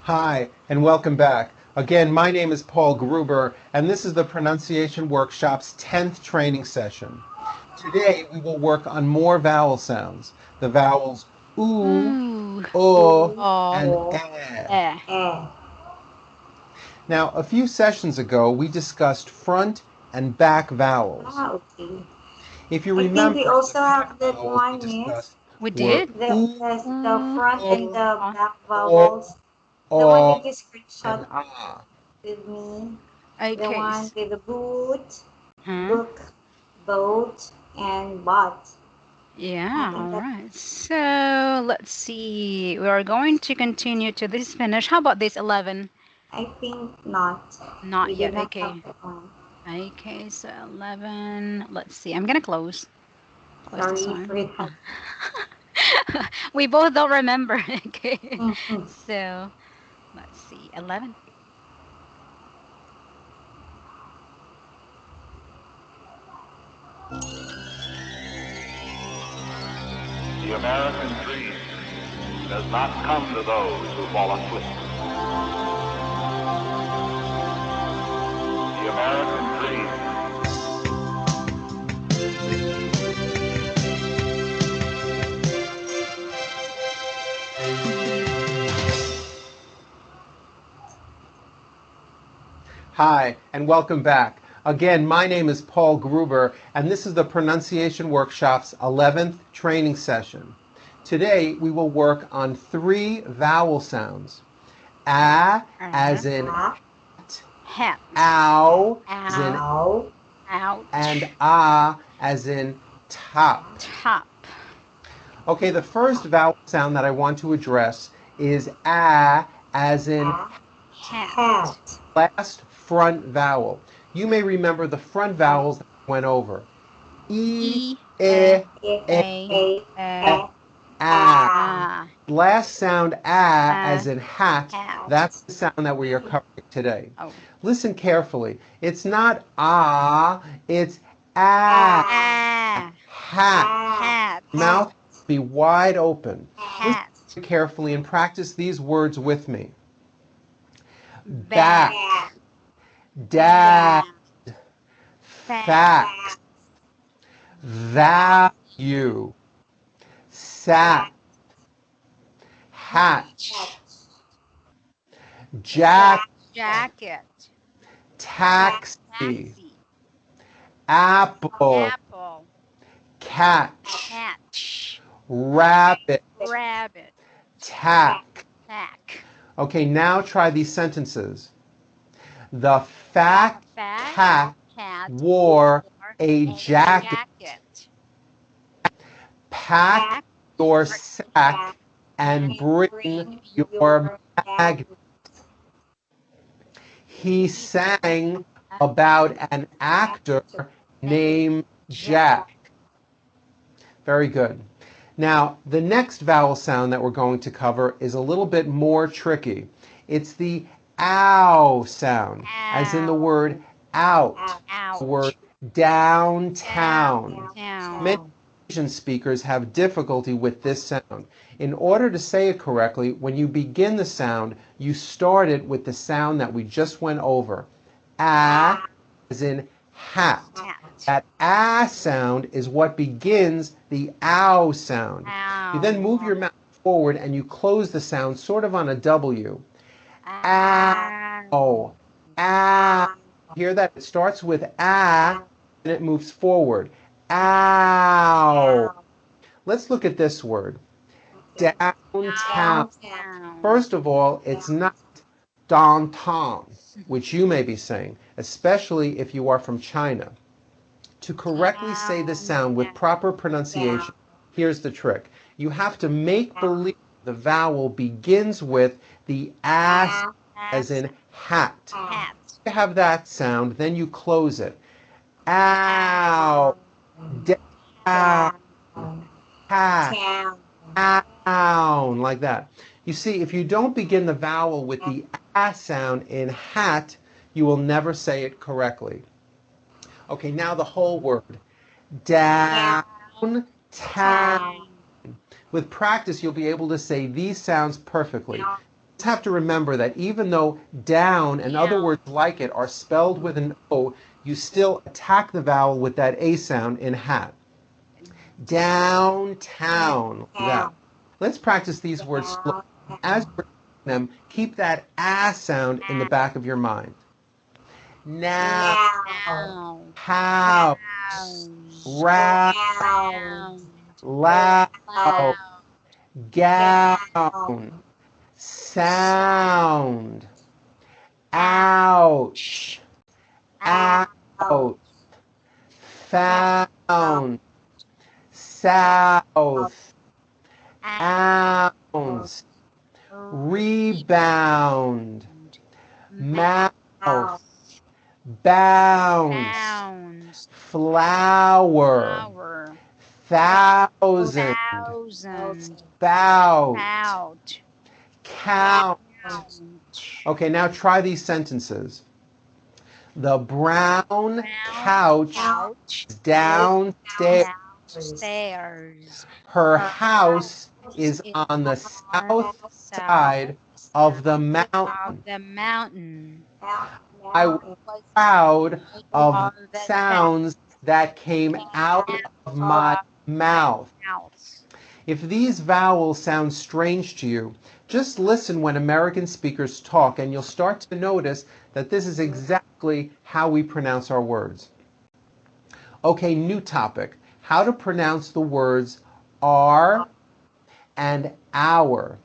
Hi, and welcome back. Again, my name is Paul Gruber, and this is the Pronunciation Workshop's 10th training session. Today, we will work on more vowel sounds. The vowels oo, Ooh. o, Oh. and eh. Eh. Now, a few sessions ago, we discussed front and back vowels. Okay. If you I think remember, we the also front have that vowels we one, miss. discussed We were did? The Mm. front and the Oh. back o, vowels. The one o, that you screenshot and ah. with me. The Okay. one with the boot, Huh? book, boat, and bot. I Yeah, think all that right. So let's see. We are going to continue to this finish. How about this 11? I think not. Not We do yet. not have Okay. that one. Okay, so 11. Let's see. I'm gonna close. Close this Sorry for one. that. We both don't remember. Okay. Mhm. So let's see. 11. The American dream does not come to those who fall asleep. The American dream. Hi, and welcome back. Again, my name is Paul Gruber, and this is the Pronunciation Workshop's 11th training session. Today, we will work on 3 vowel sounds. A as in Ah, Hat. ow, as in Out. ow, and Ouch. as in top. Top. Okay, the first vowel sound that I want to address is a as in ah, Hat. hat, last front vowel. You may remember the front vowels that we went over. E, E. E, e, E, A. a, A. a, A. ah, Ah. Last sound a as in hat, Hat. that's the sound that we are covering today. Oh. Listen carefully. It's not ah, it's a. Ah. Hat. Hat. Mouth be wide open. Listen Hat. carefully and practice these words with me. Back. Back, back, dad, Fact. fact, value, sat, hat, jack, Jacket. taxi, Taxi. apple, Apple. catch, Catch. rabbit, Rabbit. tack. Tack. Okay, now try these sentences. The fat Fat cat cat wore wore a a jacket. jacket. Pack Pack your sack and and bring bring your your bag. bag. He sang about an actor named Jack. Very good. Now, the next vowel sound that we're going to cover is a little bit more tricky. It's the ow sound, as in the word out, the word Ouch. downtown. Many Downtown. Asian speakers have difficulty with this sound. In order to say it correctly, when you begin the sound, you start it with the sound that we just went over. A, as in hat. Hat. That ah sound is what begins the ow sound. You then Ow. move your mouth forward and you close the sound sort of on a W. Ow. Ow. Ow. Hear that? It starts with ah and it moves forward. Ow. Let's look at this word. Downtown. Downtown. First of all, it's not downtown, which you may be saying, especially if you are from China. To correctly say the sound with proper pronunciation, here's the trick. You have to make believe the vowel begins with the ass as in hat. Hat. You have that sound, then you close it. Ow, down, hat, down, like that. You see, if you don't begin the vowel with the ass sound in hat, you will never say it correctly. Okay, now the whole word. Downtown. Town. With practice, you'll be able to say these sounds perfectly. have to remember that even though down and other words like it are spelled with an O, you still attack the vowel with that A sound in hat. Downtown. That. Let's practice these words slowly. As we're doing them, keep that A sound in the back of your mind. Now, house, round, loud, gown, sound, ouch, out, found, south, ounce, rebound, mouth, bounce, flower, thousand, bout, count. Okay, now try these sentences. The brown couch is downstairs. Her house is on the south side of the mountain. I was proud of the sounds that came out of my mouth. If these vowels sound strange to you, just listen when American speakers talk and you'll start to notice that this is exactly how we pronounce our words. Okay, new topic. How to pronounce the words are and our.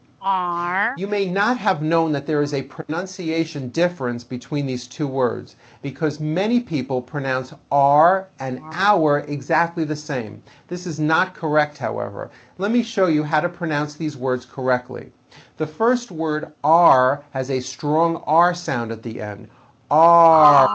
You may not have known that there is a pronunciation difference between these two words because many people pronounce are and our exactly the same. This is not correct, however. Let me show you how to pronounce these words correctly. The first word are has a strong R sound at the end. Are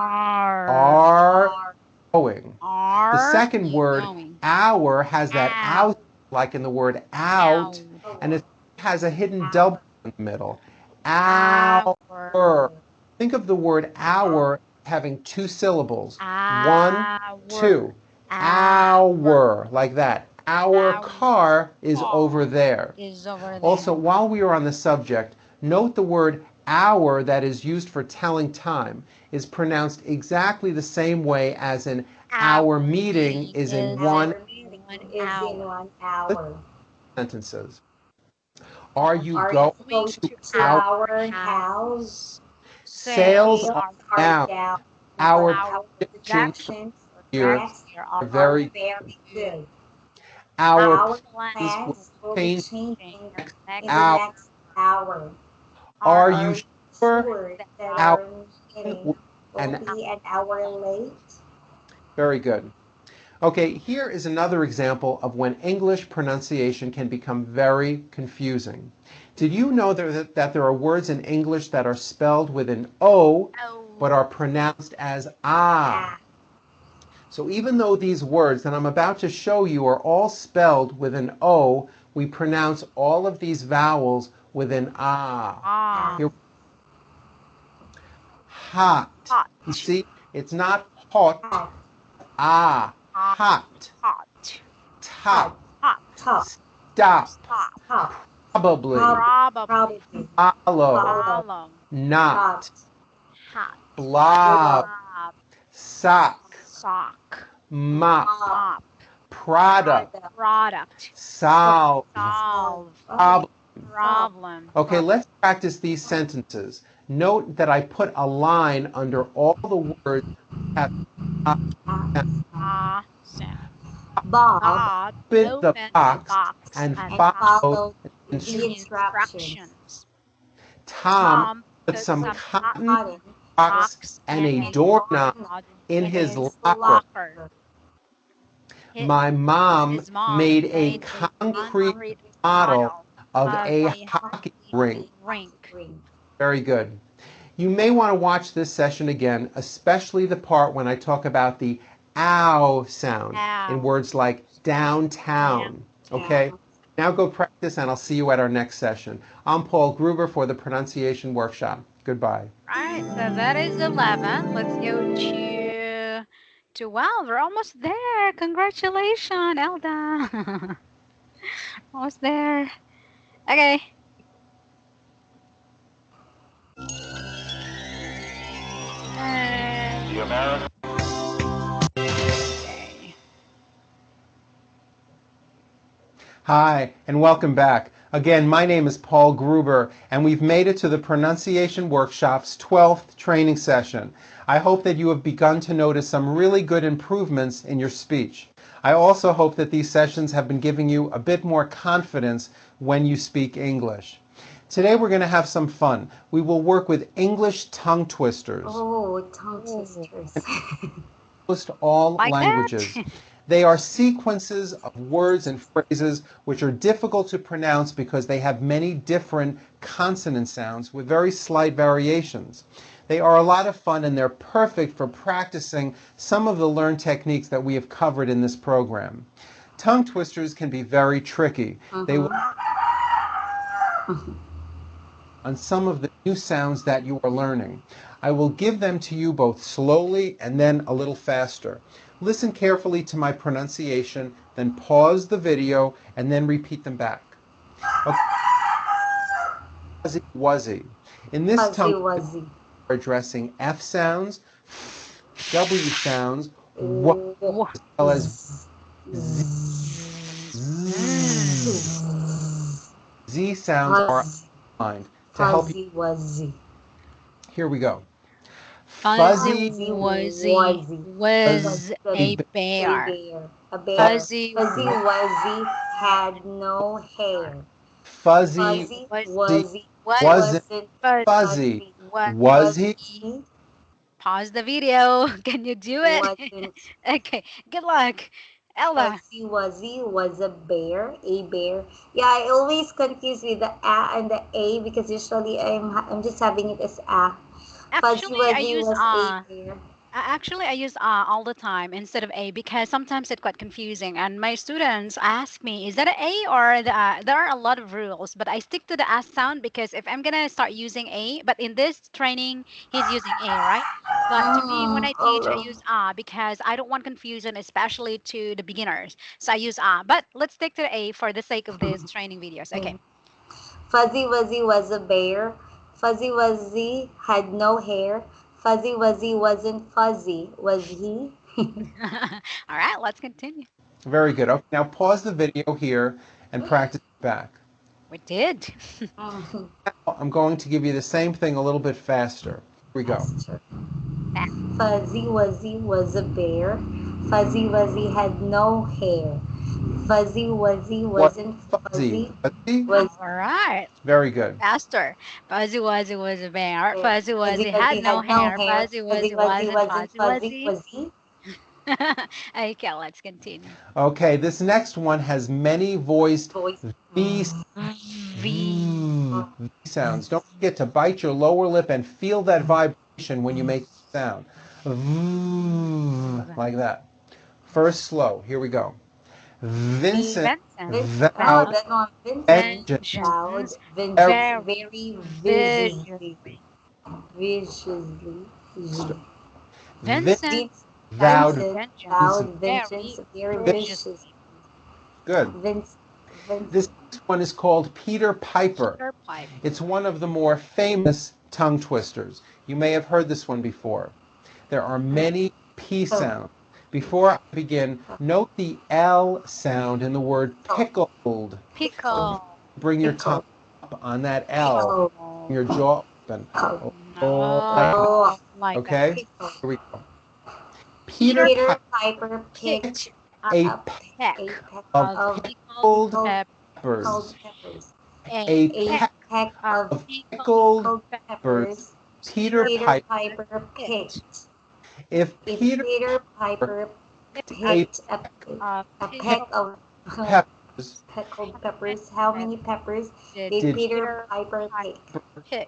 going. The second word our has that out like in the word out and it has a hidden double in the middle. Our. Think of the word hour having two syllables. One, two. Hour, like that. Our car is over there. Also, while we are on the subject, note the word hour that is used for telling time is pronounced exactly the same way as in our meeting is in 1 hour. Sentences. Are you going to our house? Sales are down. Our projections here are very good. Our plans will be changing in the next hour. Are you sure that our meeting will be an hour late? Very good. Okay, here is another example of when English pronunciation can become very confusing. Did you know that there are words in English that are spelled with an O, but are pronounced as ah? So even though these words that I'm about to show you are all spelled with an O, we pronounce all of these vowels with an ah. Here, hot. You see, it's not hot. Ah. Hot. Top. Stop. Probably. Follow. Not. Blob. Sock. Mop. Product. Solve. Problem. Okay, let's practice these sentences. Note that I put a line under all the words that Bob opened the box and followed instructions. Tom put some cotton box and a doorknob in his locker. My mom made a concrete model of a hockey rink. Very good. You may want to watch this session again, especially the part when I talk about the ow sound in words like downtown. Okay? Now go practice and I'll see you at our next session. I'm Paul Gruber for the Pronunciation Workshop. Goodbye. Right, so that is 11. Let's go to 12. We're almost there. Congratulations, Elda. Almost there. Okay. Hi, and welcome back. Again, my name is Paul Gruber, and we've made it to the Pronunciation Workshop's 12th training session. I hope that you have begun to notice some really good improvements in your speech. I also hope that these sessions have been giving you a bit more confidence when you speak English. Today we're going to have some fun. We will work with English tongue twisters. Oh, tongue twisters. Almost all Like languages. that? They are sequences of words and phrases which are difficult to pronounce because they have many different consonant sounds with very slight variations. They are a lot of fun and they're perfect for practicing some of the learned techniques that we have covered in this program. Tongue twisters can be very tricky. They will on some of the new sounds that you are learning. I will give them to you both slowly and then a little faster. Listen carefully to my pronunciation, then pause the video and then repeat them back. Okay. Fuzzy wuzzy. In this tongue, we're addressing F sounds, W sounds, W, as well as Z sounds are outlined to help you. Here we go. Fuzzy Wuzzy was a bear. Fuzzy Wuzzy had no hair. Fuzzy Wuzzy wasn't fuzzy. Was he? Pause the video. Can you do it? Okay, good luck. Ella. Fuzzy Wuzzy was a bear. Yeah, I always confuse with the a and the a because usually I'm just having it as a. Fuzzy Actually, I Wuzzy use was a bear. Actually, I use all the time instead of a because sometimes it's quite confusing. And my students ask me, is that an a or the, there are a lot of rules, but I stick to the a sound because if I'm gonna start using a, but in this training he's using a, right? But to me, when I teach, I use because I don't want confusion, especially to the beginners. So I use but let's stick to the a for the sake of these training videos. Okay. Fuzzy Wuzzy was a bear. Fuzzy Wuzzy had no hair. Fuzzy Wuzzy wasn't fuzzy, was he? All right, let's continue. Very good. Okay, now pause the video here and practice it back. We did. Now I'm going to give you the same thing a little bit faster. Here we go. Fuzzy Wuzzy was a bear. Fuzzy Wuzzy had no hair. Fuzzy Wuzzy wasn't fuzzy. Was all right. Very good. Faster. Fuzzy Wuzzy was a bear. Fuzzy Wuzzy had no hair. Fuzzy Wuzzy wasn't fuzzy. Okay, let's continue. Okay, this next one has many voiced V sounds. Don't forget to bite your lower lip and feel that vibration when you make the sound. Like that. First slow. Here we go. Vincent, vowed, vengeance, very viciously. Vincent vowed vengeance very viciously. Good. This one is called Peter Piper. It's one of the more famous tongue twisters. You may have heard this one before. There are many P sounds. Before I begin, note the L sound in the word pickled. Pickle. Bring your tongue up on that L. Your jaw open. Okay? Here we go. Peter Piper picked a peck of pickled peppers. A peck of pickled peppers. Peter Piper picked. If Peter Piper picked a peck of pickled peppers, how many peppers did Peter Piper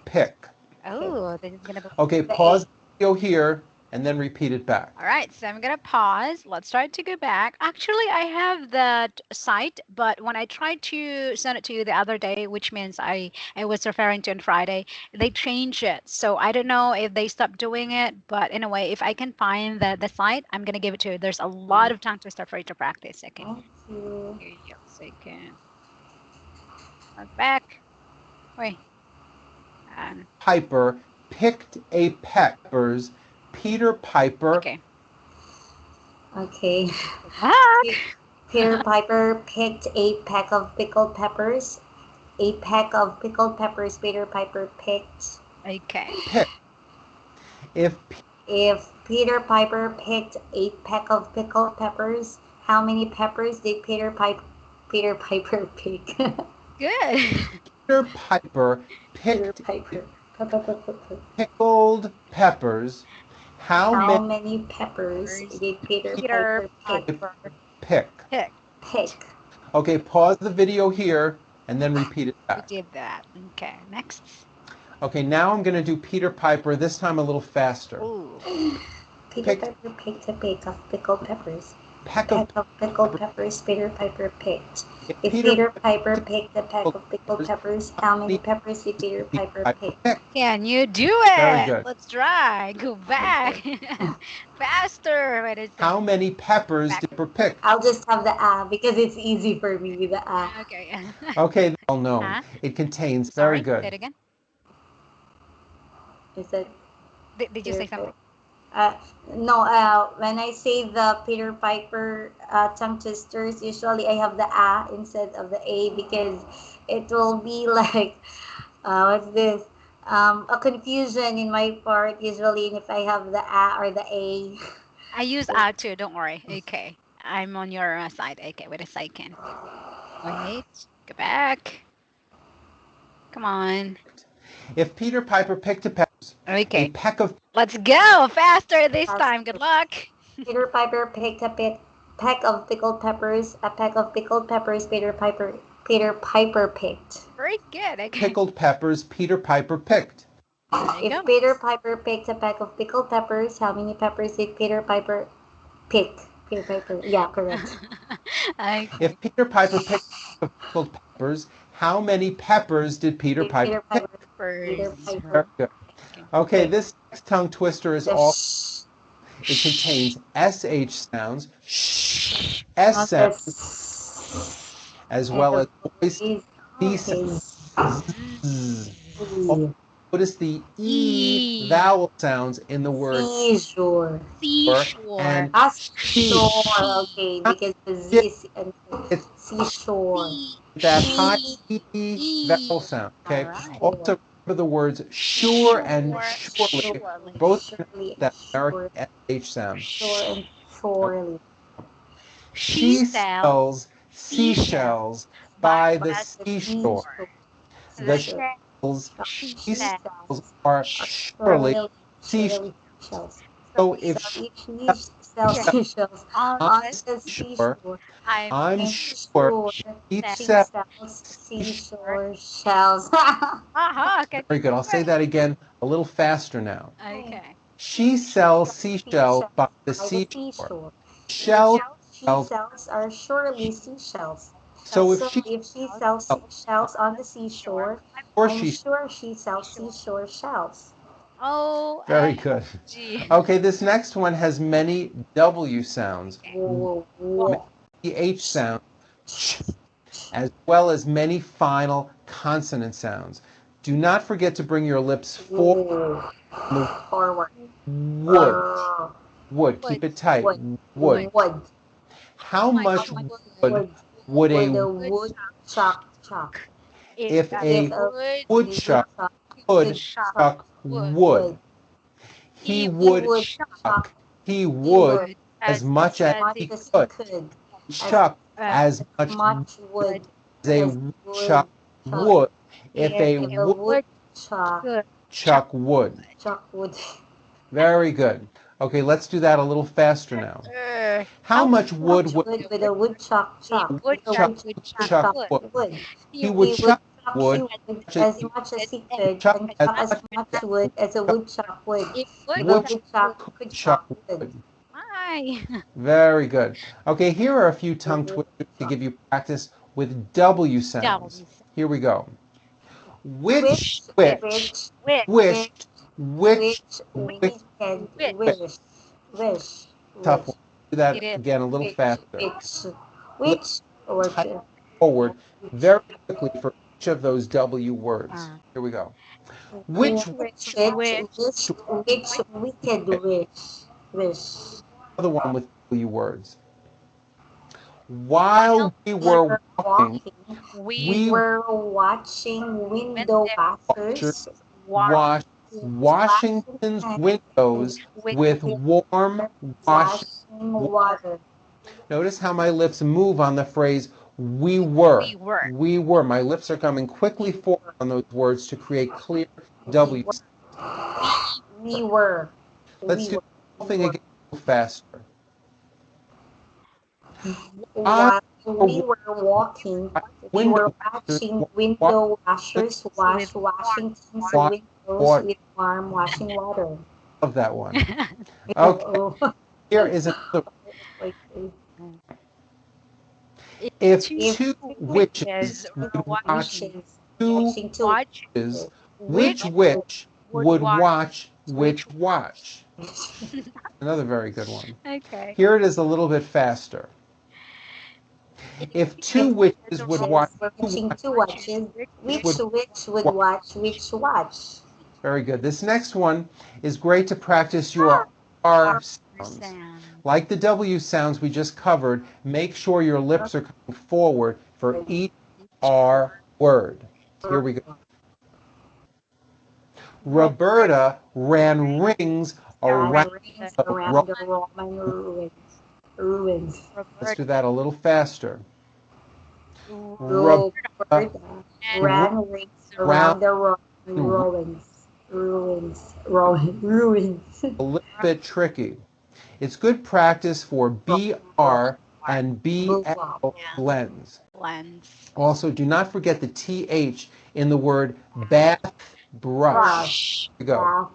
pick? Oh, this is gonna be okay. Pause the video here and then repeat it back. All right, so I'm gonna pause. Let's try to go back. Actually, I have that site, but when I tried to send it to you the other day, which means I was referring to on Friday, they changed it. So I don't know if they stopped doing it, but anyway, if I can find the site, I'm gonna give it to you. There's a lot of tongue twister for you to practice. Okay. Here you go. Second. Back. Wait. Piper picked a peppers. Peter Piper. Okay. Okay. Peter Piper picked a peck of pickled peppers. A peck of pickled peppers Peter Piper picked. Okay. Pick. If Peter Piper picked a peck of pickled peppers, how many peppers did Peter Piper pick? Good. Peter Piper Peter picked Piper. pickled peppers. How How many many peppers did Peter Peter Piper pick? Piper pick? pick. Pick. Okay, pause the video here and then repeat it We back. did that. Okay. Next. Okay, now I'm going to do Peter Piper, this time a little faster. Ooh. Peter Picked. Piper picked a peck of pickled peppers. Peck Peck of of pickled peppers Peter Piper picked. If Peter Peter Piper picked a peck of pickled peppers, how many peppers did Peter Piper pick? pick. Can you do it? Very good. Let's try. Go back. Faster. Wait a second. How many peppers did Piper pick? I'll just have the because it's easy for me, the Okay. Okay, well known. Huh? It contains, Sorry. very Say it good. again. Is that Did you say something? No, when I say the Peter Piper tongue twisters, usually I have the instead of the a because it will be like, what's this? A confusion in my part usually if I have the or the a. I use too. Don't worry. Okay. I'm on your side. Okay. Wait a second. Wait. Go back. Come on. If Peter Piper picked a Okay. peck of Let's go. Faster this time. Good luck. Peter Piper picked a peck of pickled peppers. A peck of pickled peppers Peter Piper picked. Very good. Okay. pickled peppers Peter Piper picked. There you If go. Peter Piper picked a peck of pickled peppers, how many peppers did Peter Piper pick? Peter Piper, yeah, correct. Okay. If Peter Piper picked pickled peppers, how many peppers did Peter Piper pick? Peter First. Piper. Very good. Okay, this next tongue twister is The all. sh- It contains SH sounds, S not the sounds, s- as and well the as voiced voice. D Okay. sounds. Z. E. Notice the E. vowel sounds in the word Seashore. Seashore. and Shore, okay, because the Z is it's seashore. that high E. E vowel sound. Okay. Alright. Also remember the words sure and surely, Surely. both Surely. that Sure. American SH sound. Sure and surely. She sells seashells by the seashore. The shells she sells are surely seashells. So if she sells seashells On on the the seashore, I'm sure she sells. seashore shells. Okay. Very good. I'll say that again a little faster now. Okay. She sells seashells by the seashore. Shells She sells are surely seashells. So So if she sells seashells on the seashore, or I'm she sure she sells seashore shells. Oh. very good. G. Okay, this next one has many W sounds, Whoa, whoa. H sound, as well as many final consonant sounds. Do not forget to bring your lips forward. Forward. Wood. Keep it tight. Wood. Wood. How much wood would Would a a woodchuck chuck? if a woodchuck could chuck wood? He would chuck. He would as much as he could chuck as much wood as a woodchuck would if a woodchuck woodchuck would. wood. Very good. Okay, let's do that a little faster now. How much wood would With a woodchuck chuck? chuck wood? He would chuck wood as much as he could chuck and as chuck as much wood as a woodchuck would. The woodchuck could chuck chuck wood. wood. Hi. Very good. Okay, here are a few tongue twisters to give you practice with W sounds. Here we go. Which wished, wished, Wish. tough one. Do that again a little faster. Which or Forward very quickly for each of those W words. Here we go. Which wicked wish. other one with W words? While we were walking, We we were watching window washers washers wash Washington's windows with warm washing washing water. water. Notice how my lips move on the phrase we were. We were. We were. My lips are coming quickly forward on those words to create clear W. We were. Let's We do were. the whole thing again a little faster. While we were walking, we were watching window washers wash Washington's Wash windows water. with warm washing water. Love that one. Okay, Oh, here is another. wait, If Two two witches witches were would watch watching two watching two witches, which witch would watch which watch? Another very good one. Okay. Here it is a little bit faster. If two witches would watch watching two watches, which would witch would watch which watch? very good. This next one is great to practice your R sounds. Sound. Like the W sounds we just covered, make sure your lips are coming forward for each R word. Here we go. Roberta ran rings around Around the Roman ruins. Let's do that a little faster. Roberta ran rings around the Roman ruins. A little bit tricky. It's good practice for BR and BL blends. Lens. Also, do not forget the TH in the word bath brush. Here we go.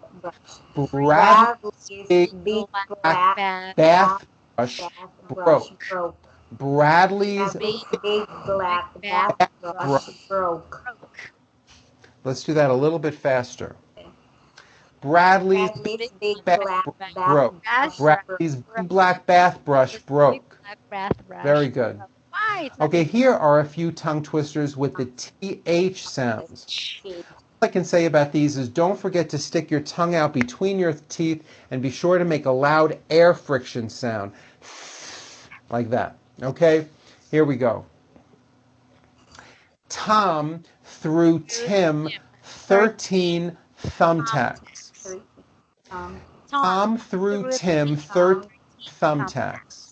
Bradley's big big black black bath brush broke. broke. Bradley's Big black bath brush broke. Let's do that a little bit faster. Bradley's Bradley's big bath black brush bath broke. brush Bradley's big black bath brush broke. Very good. Why? Okay, here are a few tongue twisters with the TH sounds. All I can say about these is don't forget to stick your tongue out between your teeth and be sure to make a loud air friction sound. Like that. Okay? Here we go. Tom threw Tim 13 thumbtacks. Tom threw Tim 13 thumbtacks.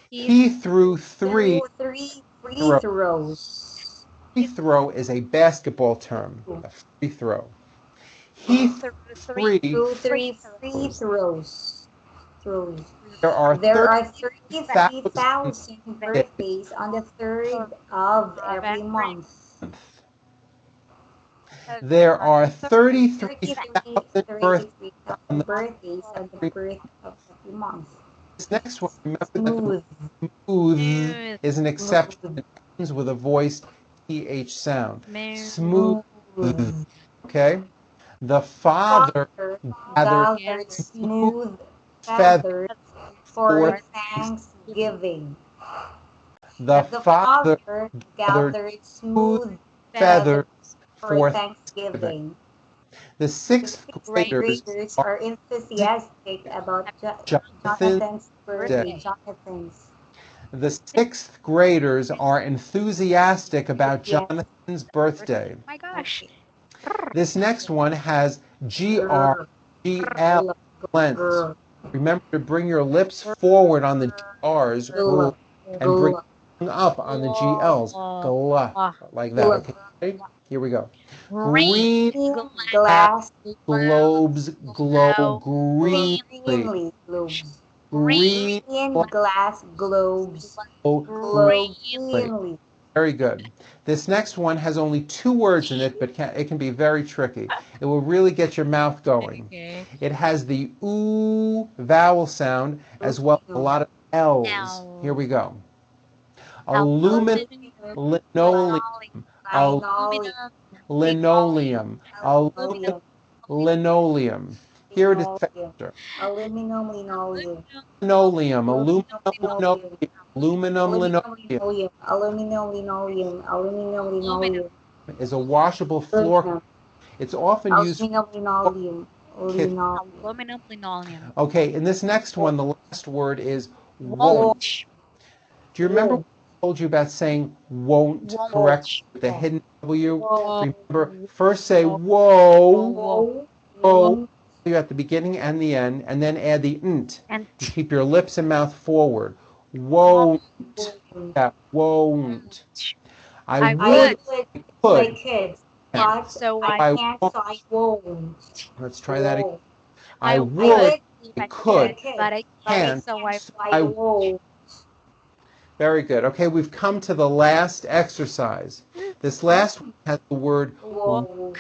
He threw three. free throws. throws. Free throw is a basketball term. A free throw. He threw three. Threw three free throws. There are There are 30,000 30,000 birthdays on the 3rd of every month. There are 33,000 birthdays. 33,000 birthdays on the birth of every month. This next one, remember that Smooth. smooth is an exception. It comes with a voiced TH sound. Smooth. Okay? The father gathered smooth feathers feathers for Thanksgiving. The father gathered smooth feathers for for Thanksgiving. the sixth graders Graders are are enthusiastic about Jonathan's Jonathan's birthday. Jonathan's. The sixth graders are enthusiastic about Jonathan's birthday. My gosh. This next one has GR, blends. Remember to bring your lips forward on the GRs and bring them up on the GLs. Gla, like that. Okay, here we go. Green glass globes glow greenly. globes. Green Glass globes glow glow greenly. greenly. Very good. This next one has only 2 words in it, but it can be very tricky. It will really get your mouth going. Okay. It has the ooh vowel sound as well as a lot of L's. Here we go. Aluminum, linoleum, linoleum, aluminum, linoleum. Here it is faster. Aluminum linoleum. Linoleum, aluminum, linoleum, aluminum, linoleum Aluminum linoleum. Aluminum linoleum. is a washable floor. It's often used. Aluminum linoleum. Aluminum linoleum. Okay, in this next one, the last word is won't. Do you remember Won't. what I told you about saying won't Won't. correctly with a Won't. hidden W? Won't. Remember, first say Whoa. whoa, Won't. whoa, you at the beginning and the end, and then add the nt. And You keep your lips and mouth forward. Won't. Won't. Yeah, won't. I I I would, would. would could. my kids, Yeah. but So I I can't, won't. so I won't. Let's try that again. Won't. I I would, I would would if I I could, could, but I but I can't, so can't, I so I I won't. Very good. Okay, we've come to the last exercise. This last one has the word Won't.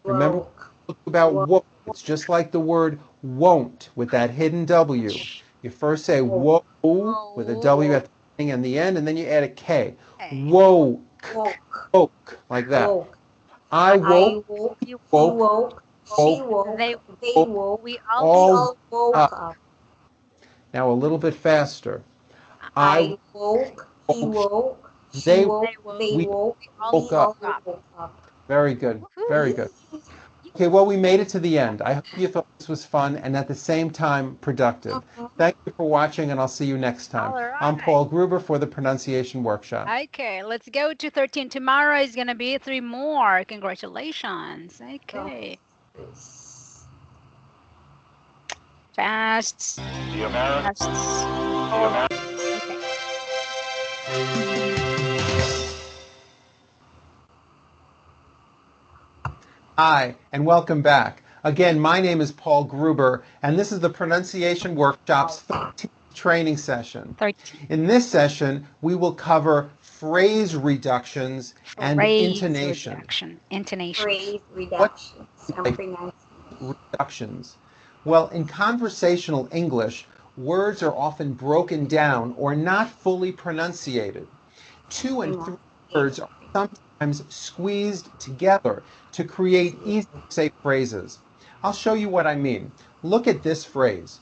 remember Woke. about Won't. won't. It's just like the word won't with that hidden W. You first say Woke. whoa with a W at the beginning and the end, and then you add a K. Okay. Woke, Woke. woke, like that. Woke. I woke, I woke. He woke, woke. She woke, woke. They They woke, woke. we We all all all up. woke up. Now a little bit faster. I woke. He woke, woke. She they, woke. they woke. They we woke. We all woke We up. all up. woke up. Very good, very good. Okay, well, we made it to the end. I hope you thought this was fun and at the same time productive. Thank you for watching, and I'll see you next time. All I'm right. Paul Gruber for the Pronunciation Workshop. Okay, let's go to 13. Tomorrow is gonna be 3 more. Congratulations. Okay. Fast. The American, Fast. the American. Okay. Hi, and welcome back. Again, my name is Paul Gruber, and this is the Pronunciation Workshop's 13th training session. 13. In this session, we will cover phrase reductions and Phrase intonation. reduction. Intonation. Phrase reductions and Like pronunciation. reductions. Well, in conversational English, words are often broken down or not fully pronunciated. 2 and 3 words are sometimes squeezed together to create easy to say phrases. I'll show you what I mean. Look at this phrase.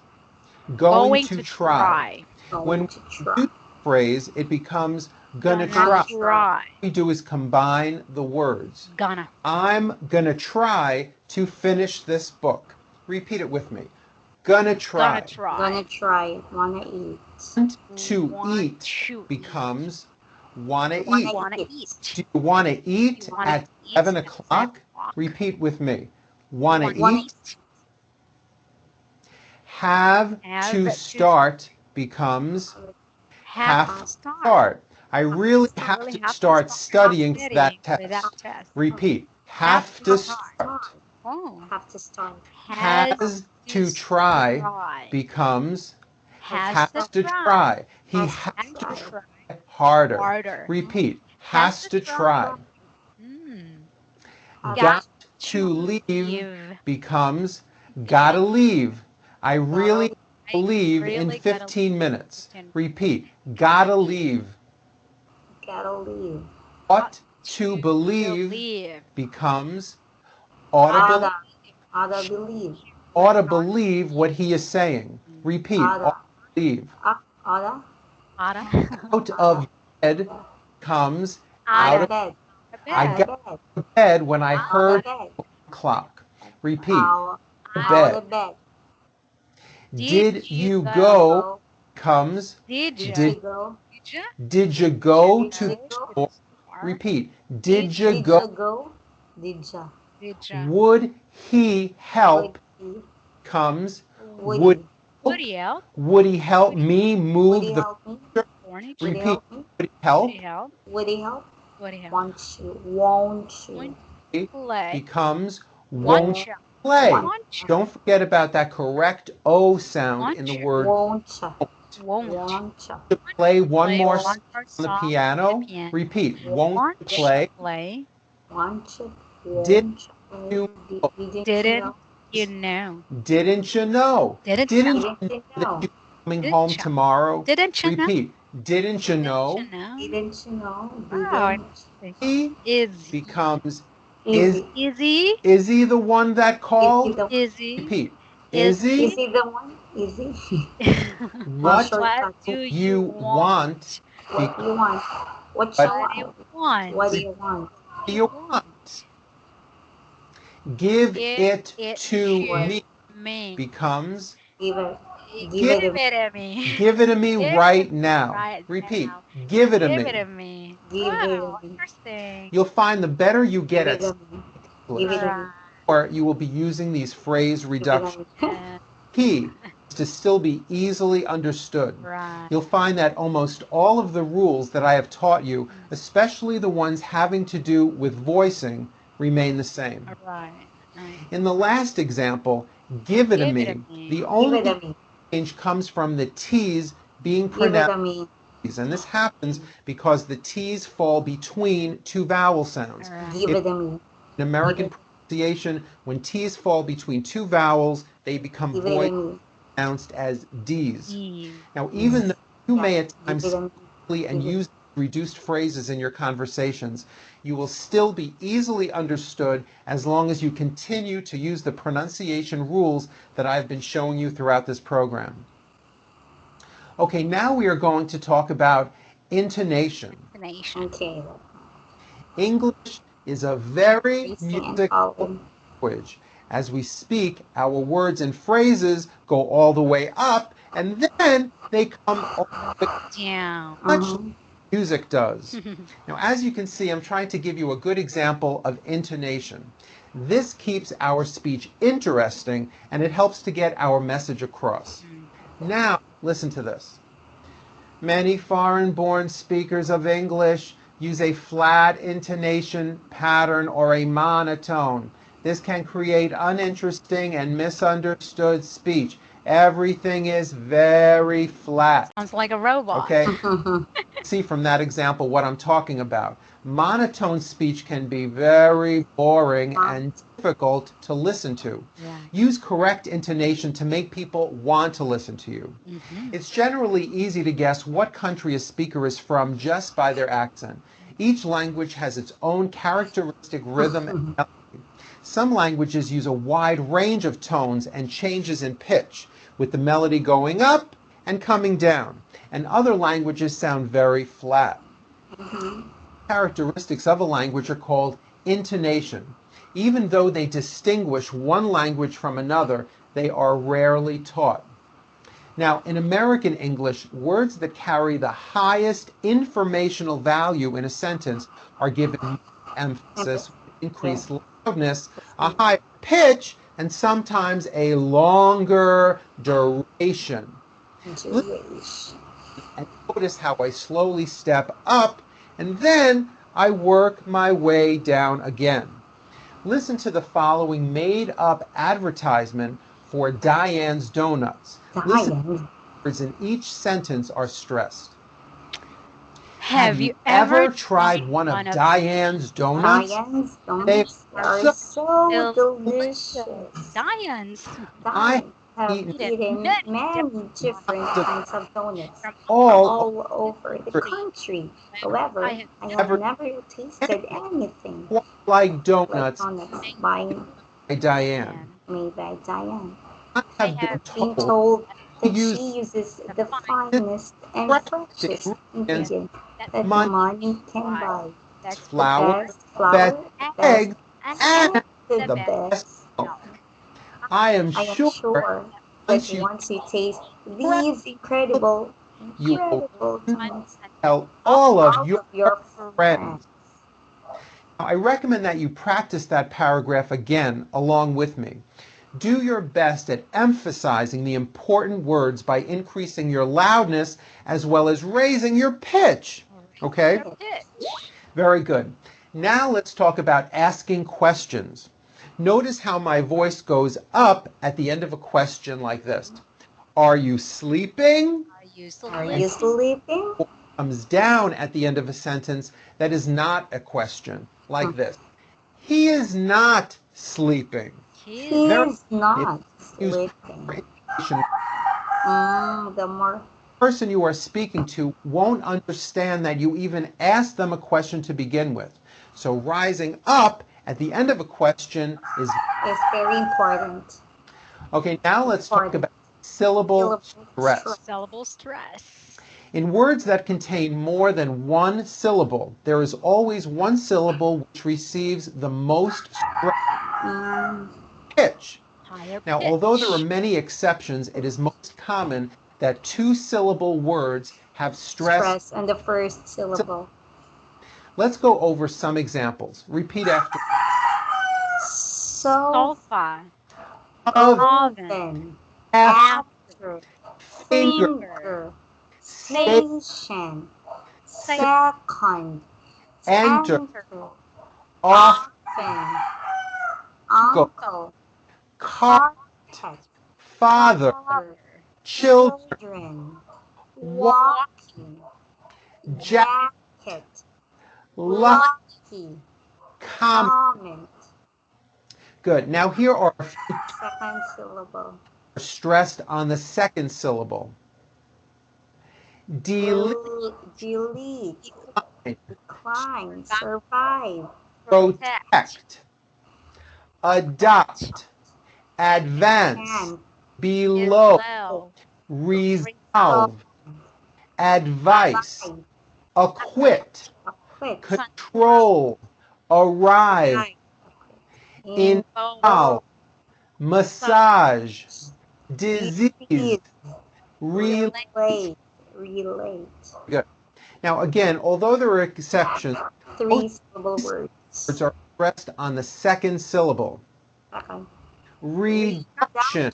Going to try. When Going to we try. do the phrase, it becomes gonna Gonna try. try. What we do is combine the words. Gonna. I'm gonna try to finish this book. Repeat it with me. Gonna try. Gonna try. Gonna try. Wanna eat. Want to Want eat to becomes wanna Wanna eat. Wanna eat. eat. Do you want to eat You wanna at eat 7 at o'clock? 7 o'clock? Repeat with me. Want to Wanna eat. Have Have to to start becomes have have to to start. start. I really I have really to have to start start studying for studying that for that test. test. Repeat. Have to start. Oh. Have to start. Has to try becomes Has has to to try. He Has has to to try. try harder. Harder. Repeat. Has to try. Mm. Got to leave becomes gotta leave. I really leave in really gotta 15 minutes. 15. Repeat. Gotta leave. Gotta leave. Ought to believe becomes ought Oughta believe. to believe what he is saying. Repeat. Ought to believe. Oughta. Out of bed comes Out out of of bed. I Out got of bed. to bed when I Out heard of bed. the clock. Repeat. Out To out bed. of bed. Did you go Go. comes Did you? Did you go? did you go Did to you the go? store? Repeat. Did you Did go? you go? Did ya? Did you? Would he help Would he? comes Would would he? Would he help? would he help me Would move he the help me? Furniture? Would he repeat. help me? Would he help Would he help? Would he help? Would he help? Want you? Won't you? Play. becomes Want won't you? play. Want you? Don't forget about that correct O sound in the Want you? word Won't ya? Won't. Won't ya? to play one Play more one song more on the song piano. on the piano. Repeat. Won't Want play. play. Want you? Did Won't you Didn't you Didn't know? you know? Didn't you know? Didn't you Didn't know? you Didn't know you that know? you're coming Didn't home you? tomorrow? Didn't you know? Repeat. Didn't you know? Didn't you know? Didn't you know? Wow. Didn't He Is becomes is Easy. is he the one that Is he called? the is he Repeat. is Is he? Is he the one? Is he? What what do do you you want? What do you want? What But you What do want? you want? What do you want? do you want? Give Give it it to to me me. becomes Give it. Give it Give a it to me. Give it to me Give right it now. right Repeat. now. Give it to Give it me. to me. give it Wow, a me. interesting. You'll find the better you Give get it at a me. Give it English, a Right. me. or you will be using these phrase Give it a reductions. me. Yeah, Key is to still be easily understood. right. You'll find that almost all of the rules that I have taught you, especially the ones having to do with voicing, remain the same. Right. Right. In the last example, give it to Give it to me, the me. Give it only a me. change comes from the T's being Give it pronounced, a me. and this happens because the T's fall between two vowel sounds. Right. Give If it a me. in American pronunciation, when T's fall between two vowels, they become Give it a voiced me. pronounced as D's. Eve. Now, even though you Yeah. may at Give times it a me. speak and Give it. use reduced phrases in your conversations, you will still be easily understood as long as you continue to use the pronunciation rules that I've been showing you throughout this program. Okay, now we are going to talk about intonation. Nation. Okay. English is a very Tracing and musical following. language. As we speak, our words and phrases go all the way up, and then they come all the way Down. much Mm-hmm. music does. Now, as you can see, I'm trying to give you a good example of intonation. This keeps our speech interesting, and it helps to get our message across. Now, listen to this. Many foreign-born speakers of English use a flat intonation pattern or a monotone. This can create uninteresting and misunderstood speech. Everything is very flat. Sounds like a robot. Okay? See from that example what I'm talking about. Monotone speech can be very boring and difficult to listen to. Yeah. Use correct intonation to make people want to listen to you. It's generally easy to guess what country a speaker is from just by their accent. Each language has its own characteristic rhythm and melody. Some languages use a wide range of tones and changes in pitch, with the melody going up and coming down, and other languages sound very flat. Characteristics of a language are called intonation. Even though they distinguish one language from another, they are rarely taught. Now, in American English, words that carry the highest informational value in a sentence are given more emphasis, increased loudness, a higher pitch, and sometimes a longer duration. Duration. And notice how I slowly step up and then I work my way down again. Listen to the following made-up advertisement for Diane's Donuts. Listen to Diane. words in each sentence are stressed. Have you ever tried one of Diane's donuts? Diane's They donuts are are so so delicious? delicious. Diane's? I I have eaten eaten many many different kinds of donuts all all over the country. However, I I have have never never tasted anything like like donuts donuts by by Diane. made by Diane. I have been have Being told told to that use she uses the finest and freshest freshest ingredients ingredients that that money money can buy. that's The flour, best best flour, the best eggs, and and the the the best best. milk. I am I am sure sure that once you once you taste these incredible, you will incredible donuts, tell all of all your of your friends. friends. I recommend that you practice that paragraph again along with me. Do your best at emphasizing the important words by increasing your loudness as well as raising your pitch. Okay? Very good. Now let's talk about asking questions. Notice how my voice goes up at the end of a question like this. Are you sleeping? Are you Are you sleeping? sleeping? Comes down at the end of a sentence that is not a question, like this. He is not sleeping. He Very is not use sleeping. information. The more The person you are speaking to won't understand that you even asked them a question to begin with. So rising up at the end of a question is is very important. okay. Now let's talk about syllable stress. Syllable stress. In words that contain more than one syllable, there is always one syllable which receives the most stress Mm, pitch. Higher Now, although there are pitch. many exceptions, it is most common that two-syllable words have stress. Stress on the first syllable. Let's go over some examples. Repeat after. So Sofa. Of, Oven. oven. after, After. finger, Finger. Finger. Snake. Station. Safe. Second. enter, Enter. off, Often. uncle, Uncle. car, Carpet. father, Father. children, Children. walk, Walking. jacket, Jacket. luck, Lucky. comment. Comment. Good. Now here are a few Second syllable. stressed on the second syllable. Delete, Delete. Decline. Survive. Protect. protect, adopt, advance, And below, Below. resolve, advice, acquit, quit. control, arrive, In involve, massage, disease, relate. relate. Relate. Good. Now again, although there are exceptions, Three syllable words words. are stressed on the second syllable. Second. Reduction,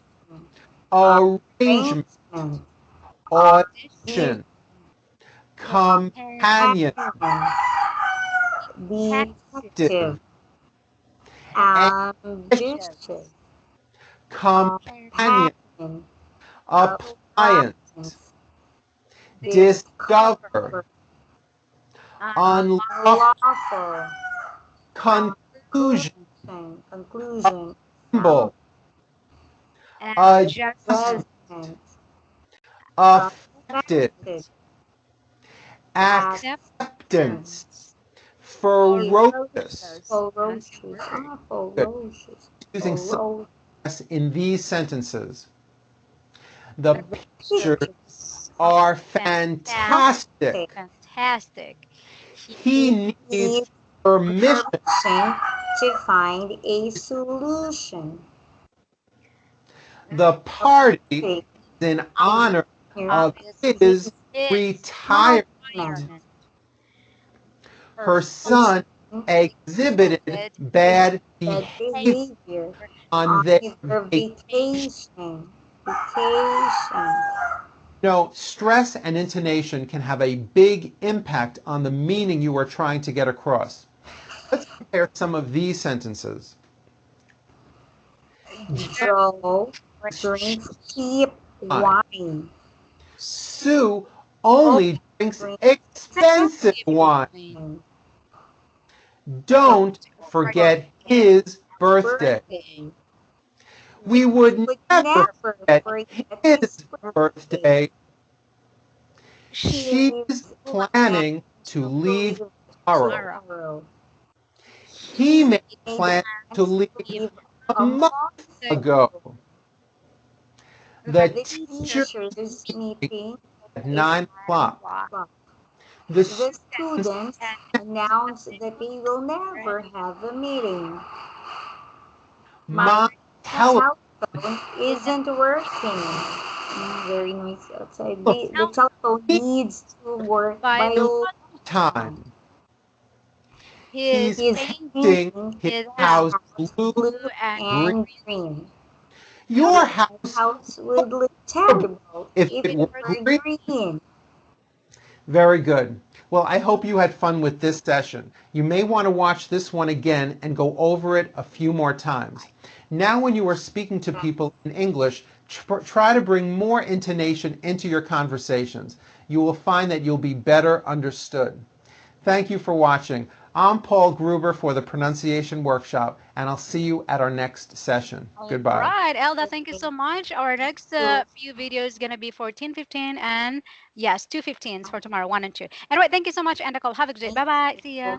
arrangement, Arrangement. audition, companion, Detective. ambitious, Ambitious. companion, Companion. appliance, discover, Discover. unlawful, Unlawful. conclusion, Conclusion. symbol, Adjustment. Adjustment. affected, Affected. acceptance, Acceptance. ferocious. Ferocious. Good. Ferocious. Using some Ferocious. stress in these sentences. The pictures Pictures are fantastic. fantastic. Fantastic. He needs Needs permission. permission to find a solution. The party is Okay. in honor of His his retirement. retirement. Her son exhibited bad Bad behavior behavior on on their their vacation. Vacation. No, stress and intonation can have a big impact on the meaning you are trying to get across. Let's compare some of these sentences. Joe drinks cheap wine. Sue only drinks expensive wine. Don't forget his birthday. Birthday. We would Would never never forget forget his birthday. She She's planning to leave tomorrow. tomorrow. He made Made plans to leave leave a month ago. The the teacher teachers meeting at 9 o'clock. o'clock. The The students students announced that they will never have a meeting. my telephone Telephone isn't working. Very noisy outside. The telephone needs to work by time. He's He's painting painting his his house house blue. blue and and green. Your house House would look terrible if if it it were were green. green. Very good. Well, I hope you had fun with this session. You may want to watch this one again and go over it a few more times. Now when you are speaking to people in English, try to bring more intonation into your conversations. You will find that you'll be better understood. Thank you for watching. I'm Paul Gruber for the Pronunciation Workshop, and I'll see you at our next session. Goodbye. Right, Elda, thank you so much. Our next few videos is gonna be for 10:15 and yes, 2:15 for tomorrow, 1 and 2. Anyway, thank you so much, and Nicole. Have a good day. Bye bye. See ya.